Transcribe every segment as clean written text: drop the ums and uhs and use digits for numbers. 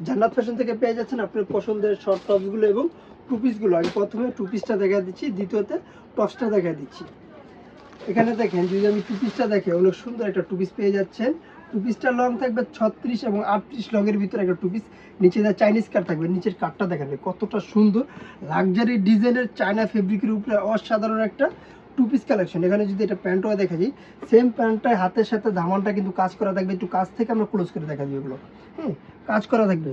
জান্নাত ফ্যাশন থেকে পেয়ে যাচ্ছেন আপনার পছন্দের শর্ট টপসগুলো এবং টু পিসগুলো। আমি প্রথমে টু পিসটা দেখা দিচ্ছি, দ্বিতীয়তে টপসটা দেখা দিচ্ছি। এখানে দেখেন যদি আমি টু পিসটা দেখে অনেক সুন্দর একটা টু পিস পেয়ে যাচ্ছেন। টু পিসটার লং থাকবে 36 এবং 38 লংয়ের ভিতরে একটা টু পিস। নিচে চাইনিজ কাট থাকবে, নিচের কাটটা দেখেন কতটা সুন্দর লাক্সারি ডিজাইনের চায়না ফেব্রিকের উপরে অসাধারণ একটা টু পিস কালেকশন। এখানে যদি এটা প্যান্টও দেখা যায়, সেম প্যান্টটায় হাতের সাথে দামানটা কিন্তু কাজ করা থাকবে। একটু কাজ থেকে আমরা ক্লোজ করে দেখা দিই এগুলো, হ্যাঁ কাজ করা থাকবে।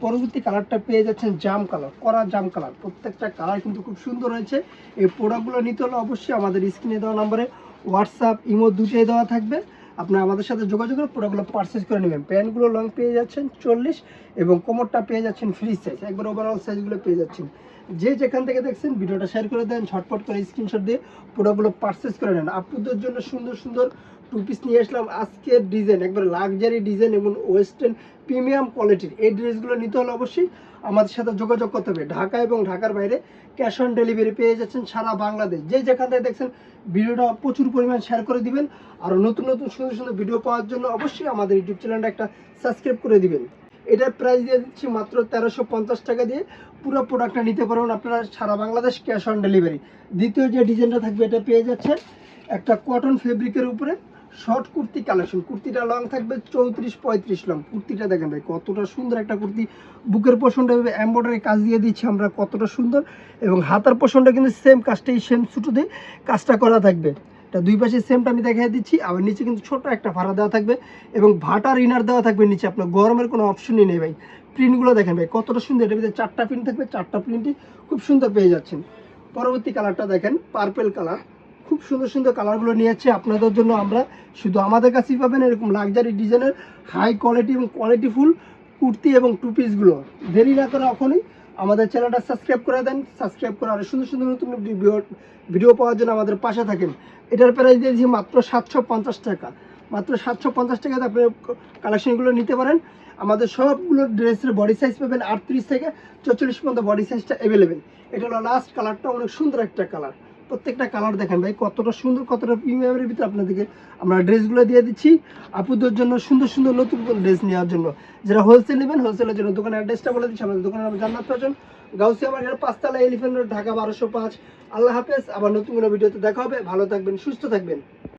পরবর্তী কালারটা পেয়ে যাচ্ছেন জাম কালার, কড়া জাম কালার। প্রত্যেকটা কালার কিন্তু খুব সুন্দর হয়েছে। এই প্রোডাক্টগুলো নিতে হলে অবশ্যই আমাদের স্ক্রিনে দেওয়া নাম্বারে হোয়াটসঅ্যাপ ইমো দুটোই দেওয়া থাকবে, আপনারা আমাদের সাথে যোগাযোগ করে প্রোডাক্টগুলো পারচেস করে নেবেন। প্যান্টগুলো লং পেয়ে যাচ্ছেন 40 এবং কোমরটা পেয়ে যাচ্ছেন ফ্রি সাইজ, একবার ওভারঅল সাইজগুলো পেয়ে যাচ্ছেন। যে যেখান থেকে দেখছেন ভিডিওটা শেয়ার করে দেন, ঝটপট করে স্ক্রিনশট দিয়ে প্রোডাক্টগুলো পারচেস করে নেন। আপুদের জন্য সুন্দর সুন্দর টু পিস নিয়ে আসলাম। আজকের ডিজাইন একবার লাক্সারি ডিজাইন এবং ওয়েস্টার্ন প্রিমিয়াম কোয়ালিটির। এই ড্রেসগুলো নিতে হলে অবশ্যই আমাদের সাথে যোগাযোগ করতে হবে। ঢাকা এবং ঢাকার বাইরে ক্যাশ অন ডেলিভারি পেয়ে যাচ্ছেন সারা বাংলাদেশ। যে যেখান থেকে দেখছেন ভিডিওটা প্রচুর পরিমাণ শেয়ার করে দিবেন। আর নতুন নতুন সুন্দর সুন্দর ভিডিও পাওয়ার জন্য অবশ্যই আমাদের ইউটিউব চ্যানেলটা একটা সাবস্ক্রাইব করে দিবেন। এটার প্রাইস দিয়ে দিচ্ছি মাত্র 1350 টাকা দিয়ে পুরো প্রোডাক্টটা নিতে পারবেন আপনারা সারা বাংলাদেশ ক্যাশ অন ডেলিভারি। দ্বিতীয় যে ডিজাইনটা থাকবে এটা পেয়ে যাচ্ছেন একটা কটন ফেব্রিকের উপরে শর্ট কুর্তি কালেকশন। কুর্তিটা লং থাকবে 34-35 লং। কুর্তিটা দেখেন ভাই কতটা সুন্দর একটা কুর্তি। বুকের পোর্শনটা এমব্রয়ডারি কাজ দিয়ে দিচ্ছি আমরা, কতটা সুন্দর। এবং হাতার পোর্শনটা কিন্তু সেম কাজটাই সেম সুতো দিয়ে কাজটা করা থাকবে। এটা দুই পাশে সেমটা আমি দেখাই দিচ্ছি। আবার নিচে কিন্তু ছোট একটা ভাড়া দেওয়া থাকবে এবং ভাটার ইনার দেওয়া থাকবে নিচে। আপনার গরমের কোনো অপশনই নেই ভাই। প্রিন্টগুলো দেখেন ভাই কতটা সুন্দর। এটার ভিতরে 4টা প্রিন্ট থাকবে, 4টা প্রিন্টই খুব সুন্দর পেয়ে যাচ্ছেন। পরবর্তী কালারটা দেখেন পার্পেল কালার। খুব সুন্দর সুন্দর কালারগুলো নিয়ে যাচ্ছে আপনাদের জন্য আমরা। শুধু আমাদের কাছেই পাবেন এরকম লাক্সারি ডিজাইনের হাই কোয়ালিটি এবং কোয়ালিটিফুল কুর্তি এবং টু পিসগুলো। দেরি না করে এখনই আমাদের চ্যানেলটা সাবস্ক্রাইব করে দেন। সাবস্ক্রাইব করে আরও সুন্দর সুন্দর নতুন ভিডিও পাওয়ার জন্য আমাদের পাশে থাকেন। এটার প্রাইস দিয়েছি মাত্র 750 টাকা। মাত্র 750 টাকাতে আপনি কালেকশনগুলো নিতে পারেন। আমাদের সবগুলো ড্রেসের বডি সাইজ পাবেন 38 থেকে 44 পর্যন্ত বডি সাইজটা অ্যাভেলেবেল। এটা হলো লাস্ট কালারটা, অনেক সুন্দর একটা কালার। প্রত্যেকটা কালার দেখেন ভাই কতটা সুন্দর, কতটা প্রিমিয়ামের ভিতরে আপনাদেরকে আমরা ড্রেসগুলো দিয়ে দিচ্ছি আপুদের জন্য সুন্দর সুন্দর নতুন ড্রেস নেওয়ার জন্য। যারা হোলসেল নেবেন হোলসেলের জন্য দোকানের অ্যাড্রেসটা বলে দিচ্ছি। আমাদের দোকানের নাম জান্নাত ফ্যাশন, গাউসিয়া মার্কেট 5 তলা, এলিফ্যান্ট রোড, ঢাকা 1205। আল্লাহ হাফেজ। আবার নতুন কোনো ভিডিওতে দেখা হবে। ভালো থাকবেন, সুস্থ থাকবেন।